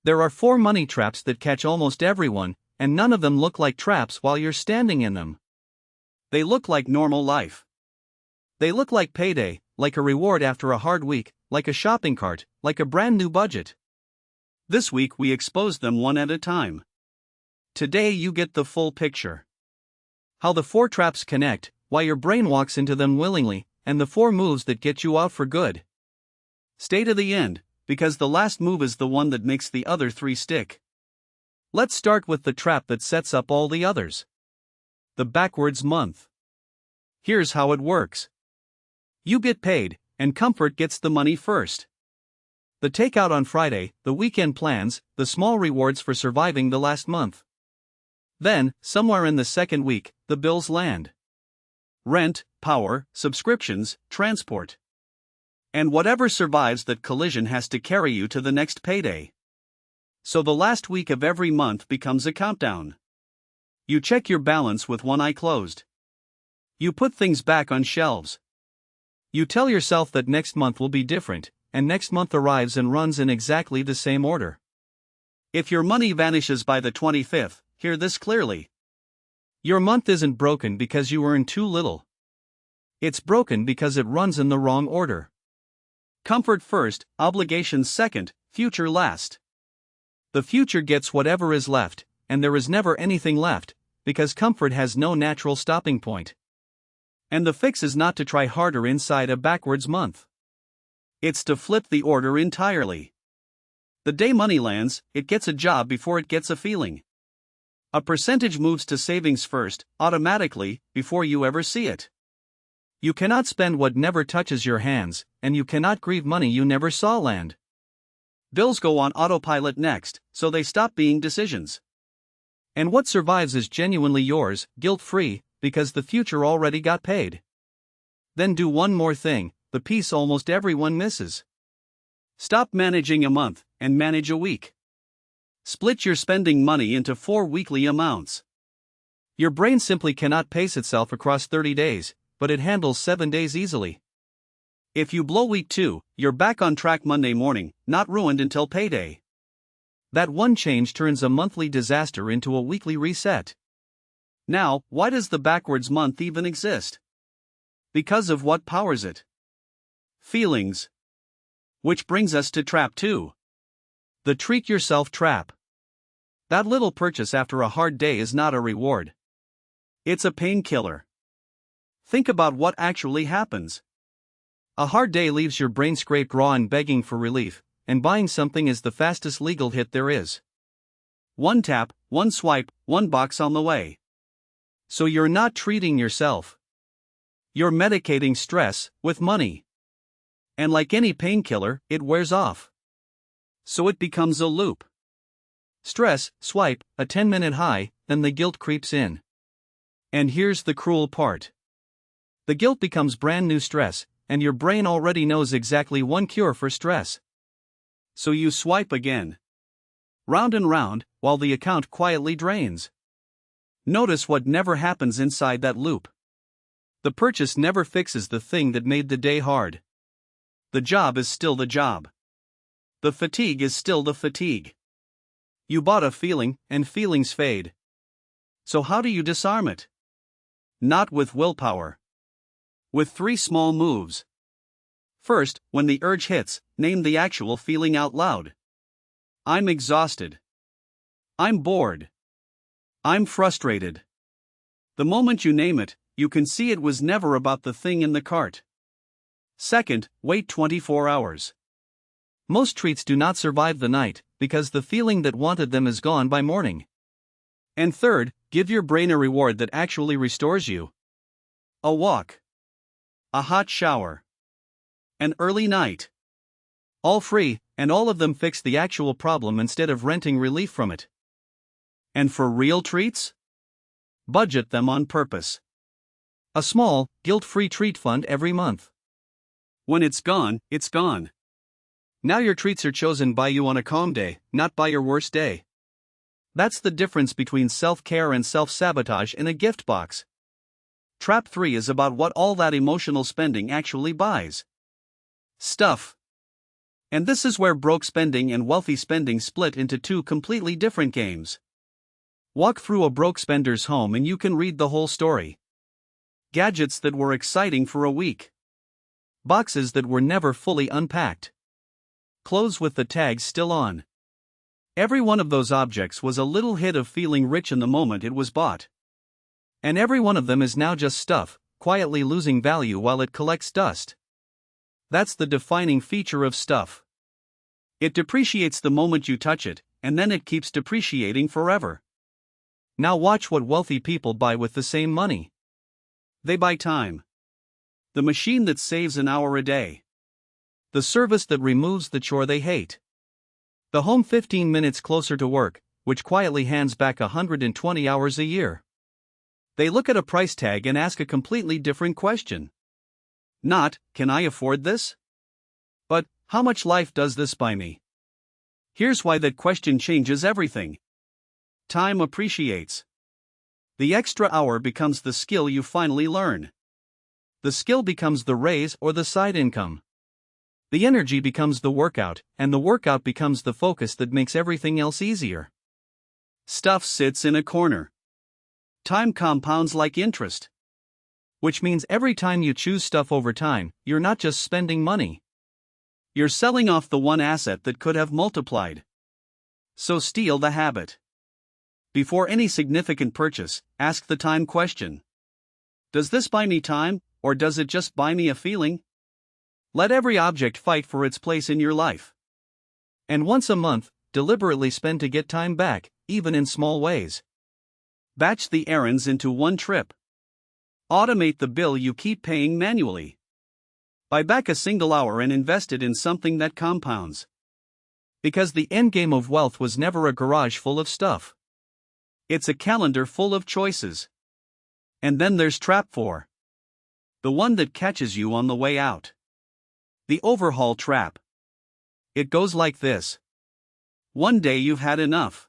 There are 4 money traps that catch almost everyone, and none of them look like traps while you're standing in them. They look like normal life. They look like payday, like a reward after a hard week, like a shopping cart, like a brand new budget. This week we expose them one at a time. Today you get the full picture. How the 4 traps connect, why your brain walks into them willingly, and the 4 moves that get you out for good. Stay to the end, because the last move is the one that makes the other 3 stick. Let's start with the trap that sets up all the others. The backwards month. Here's how it works. You get paid, and comfort gets the money first. The takeout on Friday, the weekend plans, the small rewards for surviving the last month. Then, somewhere in the second week, the bills land. Rent, power, subscriptions, transport. And whatever survives that collision has to carry you to the next payday. So the last week of every month becomes a countdown. You check your balance with one eye closed. You put things back on shelves. You tell yourself that next month will be different, and next month arrives and runs in exactly the same order. If your money vanishes by the 25th, hear this clearly. Your month isn't broken because you earn too little. It's broken because it runs in the wrong order. Comfort first, obligations second, future last. The future gets whatever is left, and there is never anything left, because comfort has no natural stopping point. And the fix is not to try harder inside a backwards month. It's to flip the order entirely. The day money lands, it gets a job before it gets a feeling. A percentage moves to savings first, automatically, before you ever see it. You cannot spend what never touches your hands, and you cannot grieve money you never saw land. Bills go on autopilot next, so they stop being decisions. And what survives is genuinely yours, guilt-free, because the future already got paid. Then do one more thing, the piece almost everyone misses. Stop managing a month, and manage a week. Split your spending money into 4 weekly amounts. Your brain simply cannot pace itself across 30 days, but it handles 7 days easily. If you blow week 2, you're back on track Monday morning, not ruined until payday. That one change turns a monthly disaster into a weekly reset. Now, why does the backwards month even exist? Because of what powers it. Feelings. Which brings us to trap 2. The treat yourself trap. That little purchase after a hard day is not a reward. It's a painkiller. Think about what actually happens. A hard day leaves your brain scraped raw and begging for relief, and buying something is the fastest legal hit there is. One tap, one swipe, one box on the way. So you're not treating yourself. You're medicating stress with money. And like any painkiller, it wears off. So it becomes a loop. Stress, swipe, a 10-minute high, then the guilt creeps in. And here's the cruel part. The guilt becomes brand new stress, and your brain already knows exactly one cure for stress. So you swipe again. Round and round, while the account quietly drains. Notice what never happens inside that loop. The purchase never fixes the thing that made the day hard. The job is still the job. The fatigue is still the fatigue. You bought a feeling, and feelings fade. So how do you disarm it? Not with willpower. With 3 small moves. First, when the urge hits, name the actual feeling out loud. I'm exhausted. I'm bored. I'm frustrated. The moment you name it, you can see it was never about the thing in the cart. Second, wait 24 hours. Most treats do not survive the night, because the feeling that wanted them is gone by morning. And third, give your brain a reward that actually restores you. A walk. A hot shower. An early night. All free, and all of them fix the actual problem instead of renting relief from it. And for real treats? Budget them on purpose. A small, guilt-free treat fund every month. When it's gone, it's gone. Now your treats are chosen by you on a calm day, not by your worst day. That's the difference between self-care and self-sabotage in a gift box. Trap 3 is about what all that emotional spending actually buys. Stuff. And this is where broke spending and wealthy spending split into two completely different games. Walk through a broke spender's home and you can read the whole story. Gadgets that were exciting for a week. Boxes that were never fully unpacked. Clothes with the tags still on. Every one of those objects was a little hit of feeling rich in the moment it was bought. And every one of them is now just stuff, quietly losing value while it collects dust. That's the defining feature of stuff. It depreciates the moment you touch it, and then it keeps depreciating forever. Now watch what wealthy people buy with the same money. They buy time. The machine that saves an hour a day. The service that removes the chore they hate. The home 15 minutes closer to work, which quietly hands back 120 hours a year. They look at a price tag and ask a completely different question. Not, can I afford this? But, how much life does this buy me? Here's why that question changes everything. Time appreciates. The extra hour becomes the skill you finally learn. The skill becomes the raise or the side income. The energy becomes the workout, and the workout becomes the focus that makes everything else easier. Stuff sits in a corner. Time compounds like interest. Which means every time you choose stuff over time, you're not just spending money. You're selling off the one asset that could have multiplied. So steal the habit. Before any significant purchase, ask the time question. Does this buy me time, or does it just buy me a feeling? Let every object fight for its place in your life. And once a month, deliberately spend to get time back, even in small ways. Batch the errands into one trip. Automate the bill you keep paying manually. Buy back a single hour and invest it in something that compounds. Because the endgame of wealth was never a garage full of stuff. It's a calendar full of choices. And then there's trap 4. The one that catches you on the way out. The overhaul trap. It goes like this. One day you've had enough.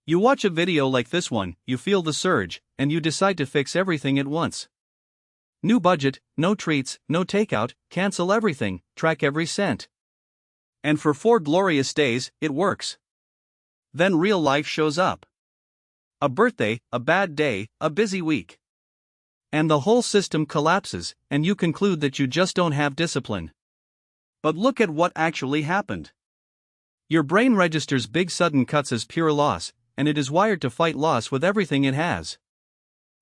You watch a video like this one, you feel the surge, and you decide to fix everything at once. New budget, no treats, no takeout, cancel everything, track every cent. And for 4 glorious days, it works. Then real life shows up. A birthday, a bad day, a busy week. And the whole system collapses, and you conclude that you just don't have discipline. But look at what actually happened. Your brain registers big sudden cuts as pure loss, and it is wired to fight loss with everything it has.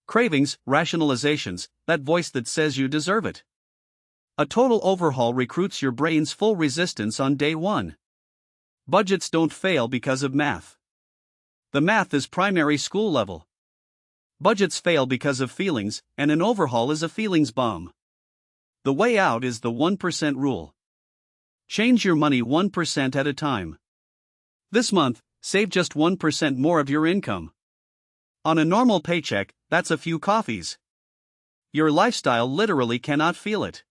Cravings, rationalizations, that voice that says you deserve it. A total overhaul recruits your brain's full resistance on day 1. Budgets don't fail because of math. The math is primary school level. Budgets fail because of feelings, and an overhaul is a feelings bomb. The way out is the 1% rule. Change your money 1% at a time. This month, save just 1% more of your income. On a normal paycheck, that's a few coffees. Your lifestyle literally cannot feel it.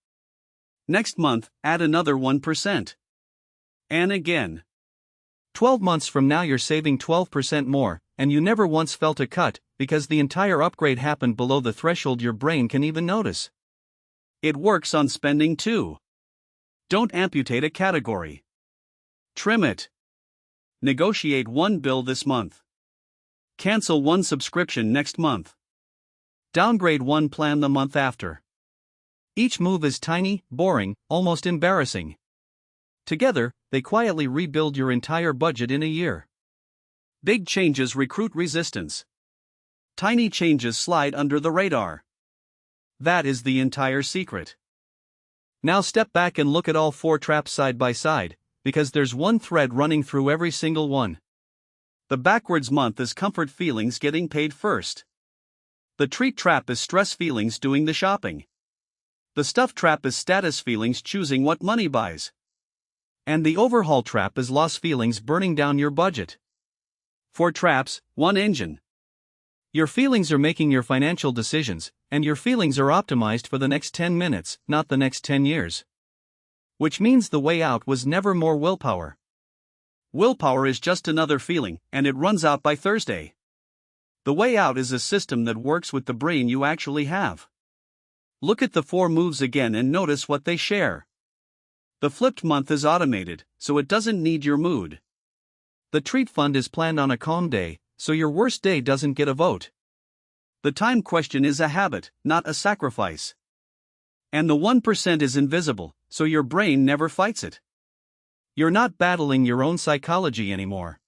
Next month, add another 1%. And again. 12 months from now you're saving 12% more, and you never once felt a cut, because the entire upgrade happened below the threshold your brain can even notice. It works on spending too. Don't amputate a category. Trim it. Negotiate one bill this month. Cancel one subscription next month. Downgrade one plan the month after. Each move is tiny, boring, almost embarrassing. Together, they quietly rebuild your entire budget in a year. Big changes recruit resistance. Tiny changes slide under the radar. That is the entire secret. Now step back and look at all 4 traps side by side, because there's one thread running through every single one. The backwards month is comfort feelings getting paid first. The treat trap is stress feelings doing the shopping. The stuff trap is status feelings choosing what money buys. And the overhaul trap is loss feelings burning down your budget. 4 traps, 1 engine. Your feelings are making your financial decisions, and your feelings are optimized for the next 10 minutes, not the next 10 years. Which means the way out was never more willpower. Willpower is just another feeling, and it runs out by Thursday. The way out is a system that works with the brain you actually have. Look at the 4 moves again and notice what they share. The flipped month is automated, so it doesn't need your mood. The treat fund is planned on a calm day, so your worst day doesn't get a vote. The time question is a habit, not a sacrifice. And the 1% is invisible, so your brain never fights it. You're not battling your own psychology anymore.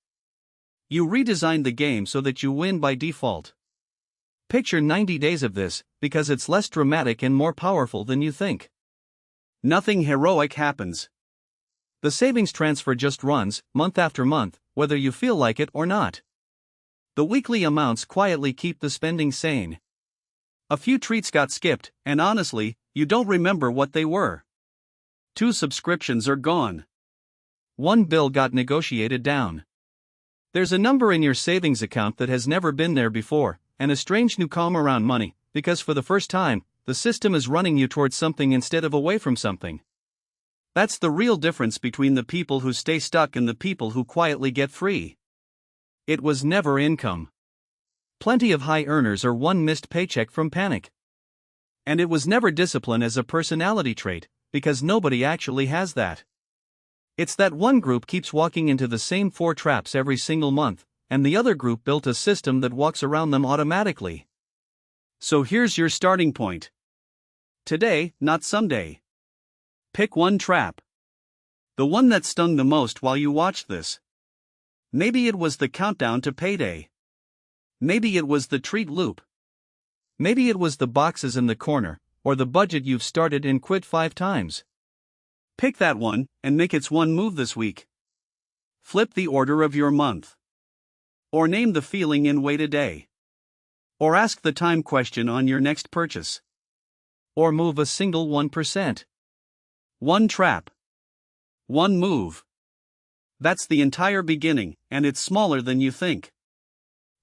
You redesigned the game so that you win by default. Picture 90 days of this, because it's less dramatic and more powerful than you think. Nothing heroic happens. The savings transfer just runs, month after month, whether you feel like it or not. The weekly amounts quietly keep the spending sane. A few treats got skipped, and honestly, you don't remember what they were. 2 subscriptions are gone. 1 bill got negotiated down. There's a number in your savings account that has never been there before, and a strange new calm around money, because for the first time, the system is running you towards something instead of away from something. That's the real difference between the people who stay stuck and the people who quietly get free. It was never income. Plenty of high earners are one missed paycheck from panic. And it was never discipline as a personality trait, because nobody actually has that. It's that one group keeps walking into the same 4 traps every single month, and the other group built a system that walks around them automatically. So here's your starting point. Today, not someday. Pick one trap. The one that stung the most while you watched this. Maybe it was the countdown to payday. Maybe it was the treat loop. Maybe it was the boxes in the corner, or the budget you've started and quit 5 times. Pick that one, and make its one move this week. Flip the order of your month. Or name the feeling and wait a day. Or ask the time question on your next purchase. Or move a single 1%. One trap. One move. That's the entire beginning, and it's smaller than you think.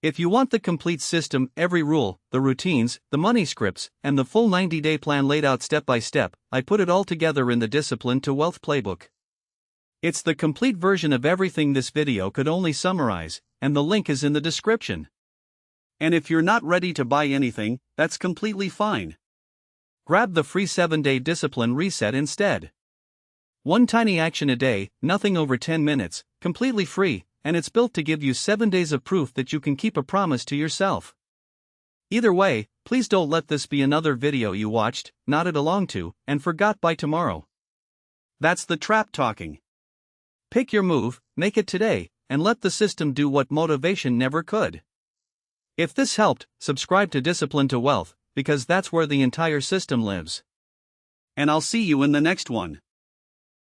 If you want the complete system, every rule, the routines, the money scripts, and the full 90-day plan laid out step by step, I put it all together in the Discipline to Wealth Playbook. It's the complete version of everything this video could only summarize, and the link is in the description. And if you're not ready to buy anything, that's completely fine. Grab the free 7-day discipline reset instead. One tiny action a day, nothing over 10 minutes, completely free, and it's built to give you 7 days of proof that you can keep a promise to yourself. Either way, please don't let this be another video you watched, nodded along to, and forgot by tomorrow. That's the trap talking. Pick your move, make it today, and let the system do what motivation never could. If this helped, subscribe to Discipline to Wealth, because that's where the entire system lives. And I'll see you in the next one.